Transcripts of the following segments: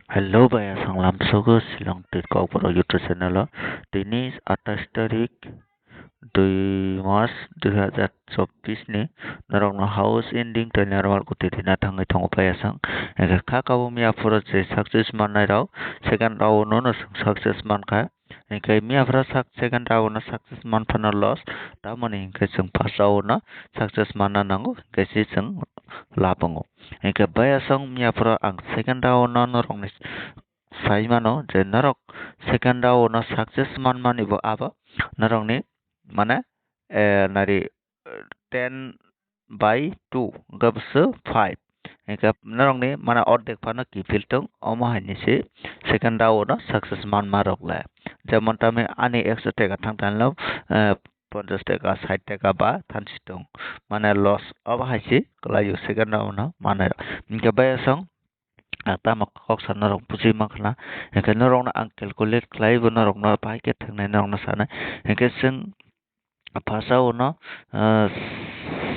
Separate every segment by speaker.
Speaker 1: Hello Baya Sanglam Sogo Silang Tirkau Poro YouTube channel Ini 28 tarik 2 Maret 2024 ni narong na house ending to narwal ko titina thangai thong Baya Sang ega kha kabu mia poro je success man nai rao second round no success man kha ega mia poro second round na success man phana loss tamani ega sing first round na success man na nango ega si sing lapango ega Baya Sang mia poro ang second round na narong ni sai mano je narok second round na success man mani bo aba narong ni mana nari 10/2 gabse 5 ekap narong ni mana ordek phana ki filtung omo hani se second round na success man marok la যেমন আমি আনি 100 টাকা থাং টানলাম 50 টাকা 60 টাকা বা থানছিতং মানে loss of হাইছি কলাইও second round মানে ইনকে বায়াসং tama kok sa narong pusi makna hingke narong na ang calculate klai bo narong na pai ke thangnai narong na sana hingke sing phasa uno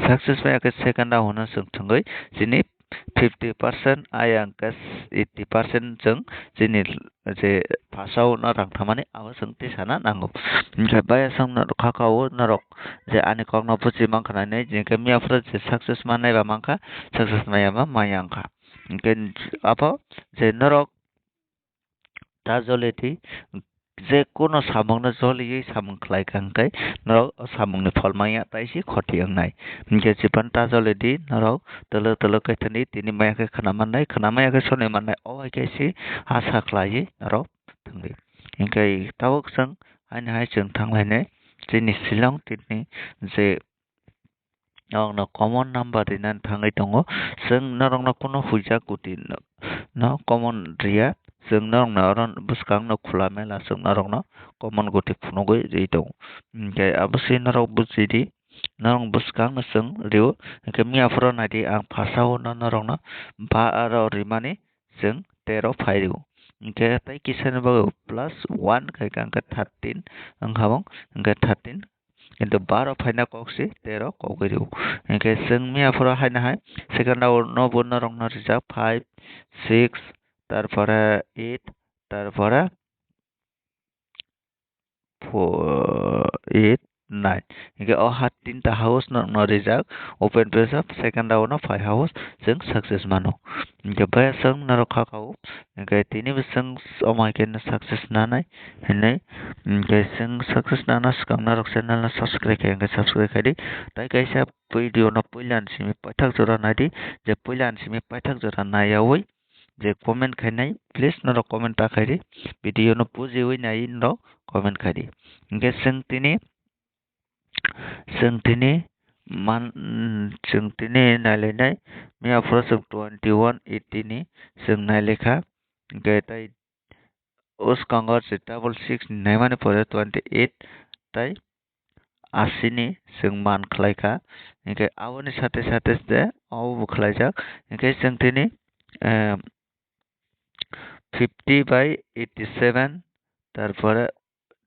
Speaker 1: success ba ke second a uno sing thangai jini 50% ayang ke 80% jeng jini je phasa uno rang thamani awa sing ti sana nango hingke baya sang na khakao narok je ani kok na pusi makna nei jingke mia fra je success manai ba mangka success maya ba mayangka mungkin apa যে নরক তা জলেটি যে কোনো সামংनो জলিयै সামং ख्लायखांखाय नरक सामंनि फलमाया ताइसि खटियांनाय जे जिबान ता जलेदि नरक तलो तलो कैथनि तिनि मायाखै खोनामायाखै सने माननाय अहायखायसि आसा ख्लायै नरक थांगै इंखाय तावक जों हाय जों थांलायनाय जोंनि शिलं तिनि जे narong common number dinan thangai tongo जों narong kono huja kuti no common ria जों narong aron buskang no khula mela जों narong common guti phunogoi ri dong ke abasi narong busidi narong buskang no जों riu ke mia fro na di ang phasao no narong ba aro rimani जों 13 phairu ke tai kisan ba plus 1 kai kang 13 ang habong 13 কিন্তু 12 ফাইনা cocci 13 কগরিউ একে जोंमिया ফরা hyena high সেকেন্ডাও ন বন্য রং না reserve 5 6 তারপরে 8 তারপরে 8 9 একে অ হাত তিনটা হাউস ন রিজার্ভ ওপেন পেজ অফ সেকেন্ডাও ন 5 হাউস जों সাকসেস মানো একে বায়া जों ন রখা খাও একে তিনি जों অমাইকে সাকসেস নানাই হেनै একে जों সাকসেস नाना सिगां ना रक चैनल ना सब्सक्राइब खाय एके सब्सक्राइब खायदि ताइ काइसा भिडिअ न पहिलान सिमि पाइथाक जरा नायदि जे पहिलान सिमि पाइथाक जरा नायावै जे कमेन्ट खायनाय प्लिज न कमेन्ट ताखायदि भिडिअ न बुजिवै नाय न कमेन्ट खायदि एके जों दिनै नायलायनाय मिया फरा जों 2180 नि जों नायलेखा गेटाइ उस कांगार से 66 नायमाने परे 28 ताइ 80 नि जों मान खलायखा इनके आवनि साथे साथे जे आव खलायजाक इनके जों दिनै 50/87 তারপরে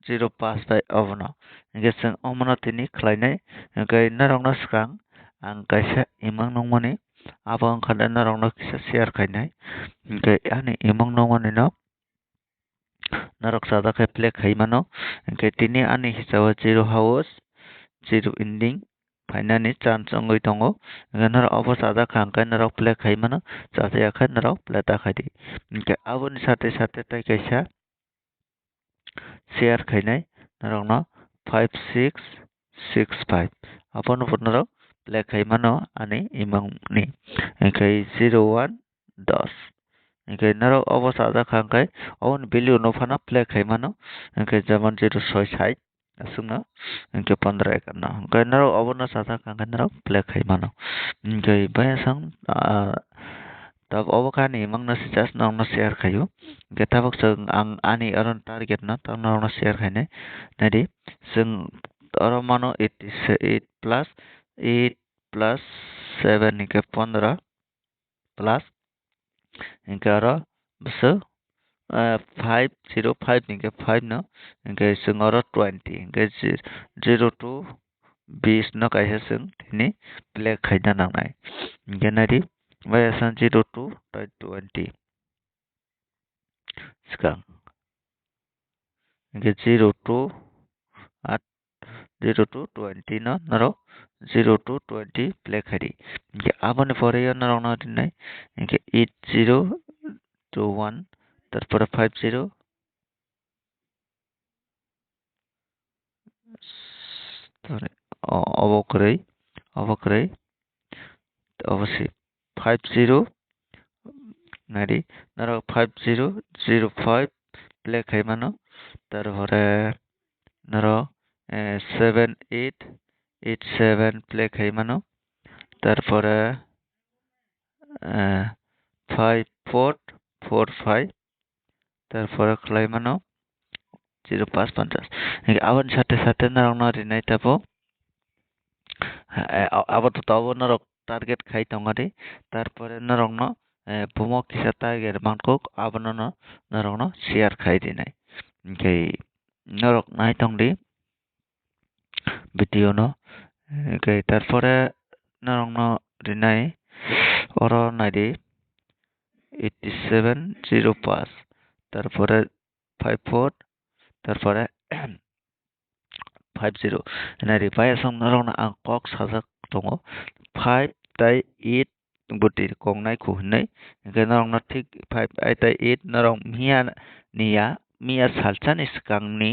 Speaker 1: 0.5 অবনা ইনকে जों अमना तिनि खलायनाय इनके नारंना सिगां आं गायसा इमां नंमाने आबां खादा नारंना किसा शेयार खायनाय इनके आनि इमां नंमाने न narok sada kay plek hay mano kay tini ani hisawa zero house zero ending फाइनानि चान्स अंगै tongo ganar obo sada khangkai narok plek hay mano sada yakhay narok pleta khaydi inkhe aboni sate sate tai kaisa share khainai narok no 5665 abono bo narok plek hay mano ani imang ni inkhay 0110 इनके नरो अबस आदा खांखाय oven value no फना play खाय मानो इनके जमन 06 असुंगा इनके 15 करना इनके नरो अवन सादा खांखाय नरो play खाय मानो इनके बयसं तब अबखानि मंग न सिजास न share खायो इनके तबक जों आं आनि अरन target न तब न share खायने नदि जों अर मानो 88 plus 8 plus 7 इनके 15 plus इनके आरो बस 505 इनके 5 न इनके जों आरो 20 इनके 0 to 20 न कायसा जों दिनै प्ले खायना नांनाय इनके नारि बायसा 0 to 20 sigang hingke 0 to 0 to 20 no narok 0 to 20 play khari hingke aboni pore narok no dinai hingke 80 to 1 tarpore 50 sorry obo korei obossi 50 nari narok 5005 play khai mano tarpore narok 7887 play khai mano tarpore 5445 tarpore khlai mano 0550 aboni sate sate narok no rinai tabo abo to abo narok target khai tongari tarpore narok no bomo kisa target mangkuk abono no narok no share khai dinai hingke narok nai tongdi video no hingke tarpore narok no rinai oro naidi 8705 tarpore 54 tarpore 50 nari payasang narok no ang kok sajak tongo 5 tai 8 buti kongnai ku hinai hingke narok no thik 5 tai 8 narok miya salsani sikang ni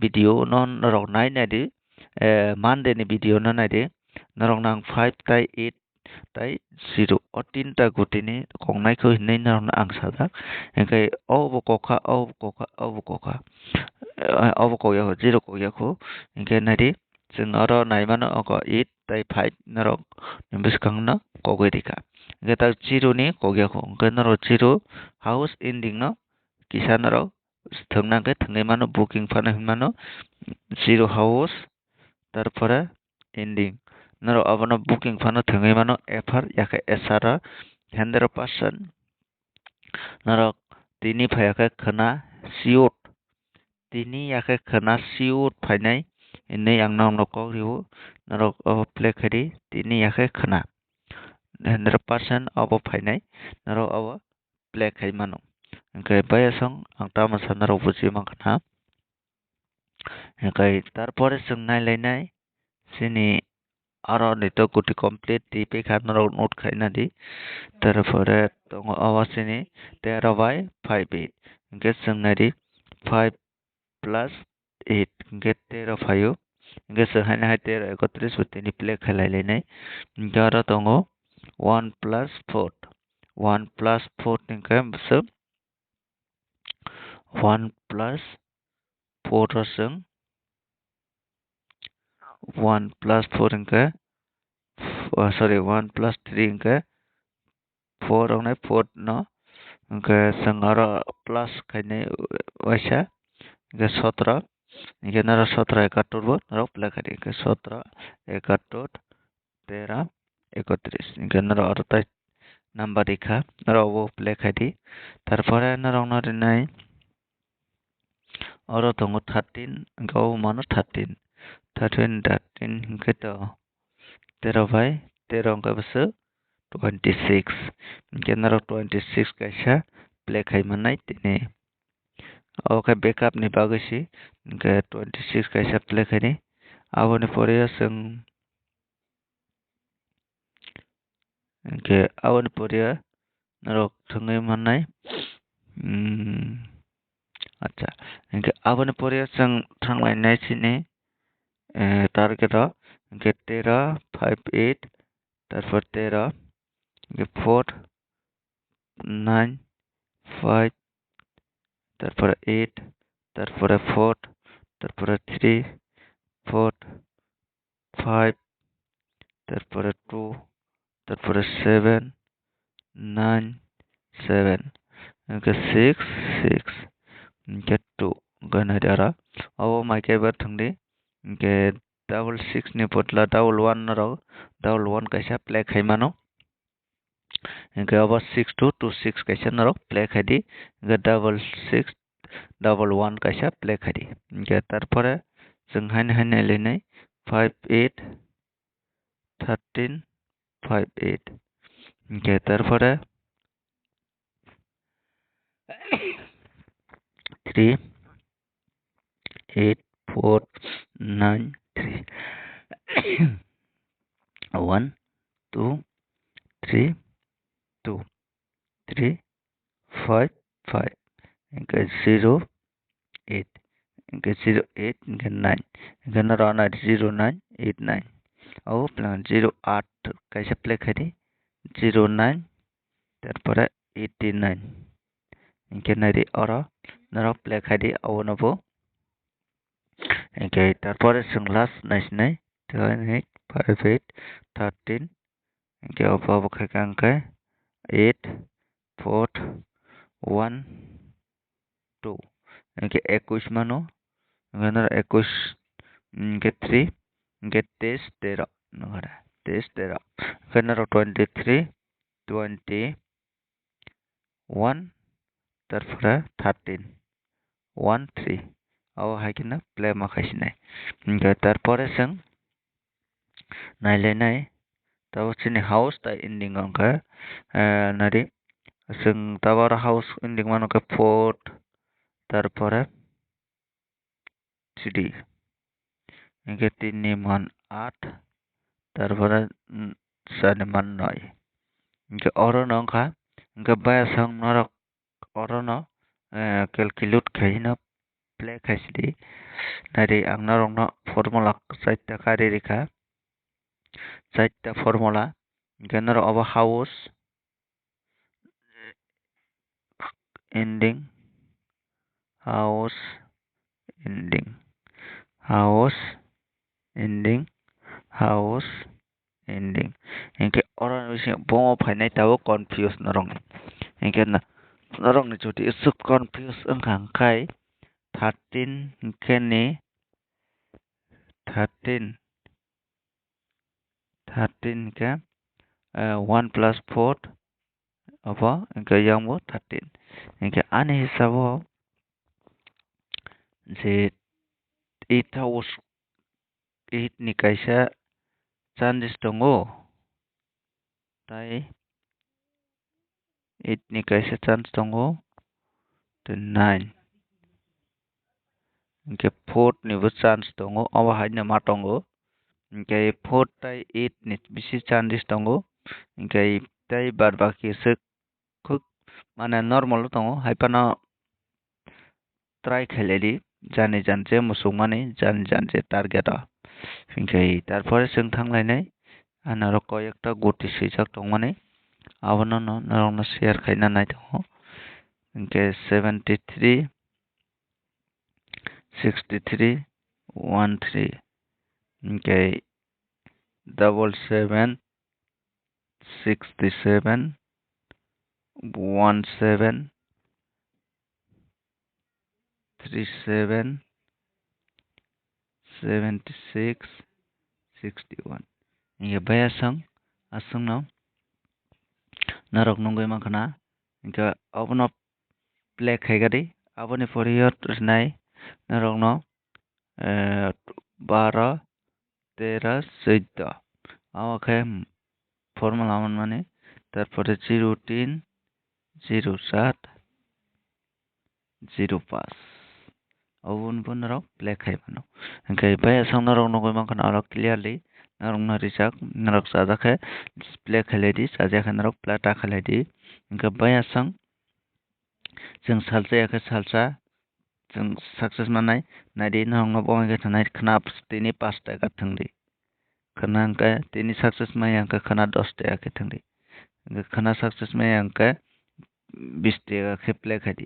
Speaker 1: video no narok nai naidi Monday ni video no naidi narok nang 5 tai 8 tai 0 o tinta guti ni kongnai ku hinai narok no ang sajak hingke obo kokha obo kokyaku 0 kokyaku hingke naidi chwng oro nai mano oko 8 tai 5 narok ni bwskang no kogoi rika hingke tak 0 ni kokyaku hingke narok 0 house ending no kisa narok thwngnang khe thwnglai mano booking fano hingmano mano 0 house tarpore ending narok abono booking fano thwngui mano FR yakhe SR 100% narok tini phaiakhe khana siot tini yakhe khana siot phainai hinui ang no kok rio narok obo play khari tini yakhe khana 100% obo phainai narok obo play khai mano hingke bayasang ang tamasa narok buji mangkha hingke tarpore chwng nailai sini aro nito kuti complete ti pekha narok note khaina di tarpore tongo obo sini 13 by 58 hingke chwng nai 5 plus 8 hingke 13 phaio hingke chwng haino hai 13 31 botini play khailai nai hingke aro tongo 1 plus 4 1 plus 4 hingke bwswk 1 plus 4 ro chwng 1 plus 4 hingke sorry 1 plus 3 hingke 4 rok nai 4 no hingke chwng aro plus khainai waisa hingke 17 hingke narok 17 71 bo narok play khari hingke 17 71 13 31 hingke narok aro tai number rekha narok obo play khai di tarpore narok no rinai oro tongo 13 hingke obo mano 13 hingke to 13 by 13 hingke bwswk 26 hingke narok 26 kaisa play khai manai tini obo khe backup ni bagui si hingke 26 kaisa play khai ni aboni pore chwng hingke aboni pore narok thwngui manai acha hingke aboni pore chwng thanglai nai sini target o hingke 13 58 tarpor 13 hingke 4 9 5 tarpore 8 tarpore 4 tarpore 3 4 5 tarpore 2 tarpore 7 9 7 hingke 6 6 hingke 2 hingke naidi aro obo maike bar thwngdi hingke double 6 ni bodolo double 1 narok double 1 kaisa play khai mano hingke obo 6 to 26 kaisa narok play khai di hingke double 6 double 1 kaisa play khai di hingke tarpore chwng haino hai nailai nai 5 8 13 5 8 hingke tarpore 3 8 4 9 3 1 2 3 2 3 5 5 ఇంకా 0 8 ఇంకా 0 8 ఇంకా 9 ఇంకా narana 0 9 8 9 au plan 0 8 kaisa play khadi 0 9 তারপরে 89 ఇంకా nari ora nara play khadi au nabo ఇంకా তারপরে जों last naisnai 8 5 8 13 ఇంకా apa khaikangkai 8 4 1 2 ఇంకా 21 mano nganara 21 ఇంకా 3 ఇంకా 13 nangara 13 nganara 23 21 তারপরে 13 1 3 au haikina play makaisinai ఇంకా তারপরে जों नायलायनाय tabo chini house ta ending angka nari जों tabar house ending mano ke 4 তারপরে 3 ఇంకా 3 মান 8 তারপরে 4 মান 9 ఇంకా orono angka ఇంకా baya sang norok orono calculate khaina play khaisidi nari ang norokno formula chaita kari rikha chaita formula ఇంకా naro abo house ending house ending house ending house ending ingke orang bisi bongo phainai tabo confuse narong ingke narong ni jodi isuk confuse angkang kai 13 ingke ni 13 ke 1 plus 4 apa ingke yang mo 13 ingke ani hisabo je 8 house 8 ni kaisa chances tongo tai 8 ni kaisa chance tongo to 9 ingke 4 ni bo chance tongo aba haina ma tongo ingke 4 tai 8 ni bisi chances tongo ingke tai bad baki se khuk mane normal tongo haipana try kheledi jani janje musungmani jan janje target a ingke tarpore जों thanglai anaro koyekta goti sijak tongmani abono no narokno share khaina nai tongo ingke 73 63 13 ingke 77 67 17 37 76 61 ingke baya sang asung no narok nungoi makhana ingke abono play khaigadi aboni poriyot nai narok no 12 13 14 আমাকে formula মানে তারপরে 03 07 05 awun bunro play khai mano kai baya sang narok nogoi mankana arok clearly narok na rijak narok sajake play khailedi sajake narok plata khailedi ingka baya sang जों salsa जों success manai nadi narok no bongai thanai khna tini 5 taka thangdi khana angka tini success mai angka khana 10 taka ke thangdi khana success mai angka 20 taka ke play khadi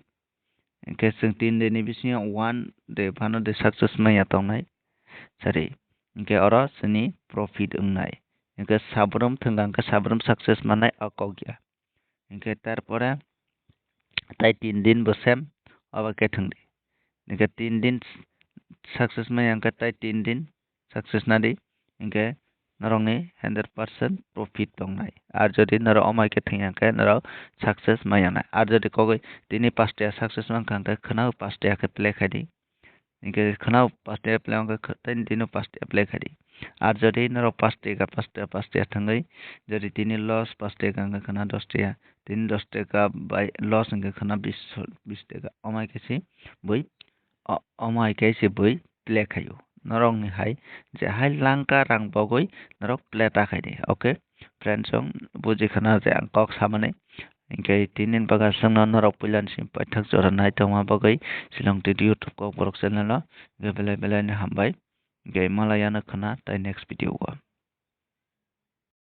Speaker 1: ingka जों 3 deni bisingo 1 de phano de success mai atongnai sari ingka oro sini profit ungnai ingka sabrom thangka sabrom success manai akogya ingka tarpore tai 3 din bo sem aba ke thangdi ingka 3 din success mai angka tai 3 din success nadi ingka narongni 100% profit tongnai ar jodi naro omai ke thangka naro success mai anai ar jodi kogoi tini 5 ta success man kangka khana 5 ta ke play khadi ingka khana 5 ta play angka tai dino 5 ta play khadi Ar jadi narok 5 tiga thangai jadi tini loss 5 tiga angka kana 10 tiga tini 10 tiga by loss angka kana 20 tiga omai kaisi bui omai kaisi bui play khayo narok ni hai je hai langka rang bogoi narok play ta khai de okay friends song buji khana je ang kok samane ingkai tinin baga sangna narok pulan sim paithak jora nai tongma bagoi silong ti YouTube ko borok channel no belai belai ni hambai ingkai malayana khana tai next video o.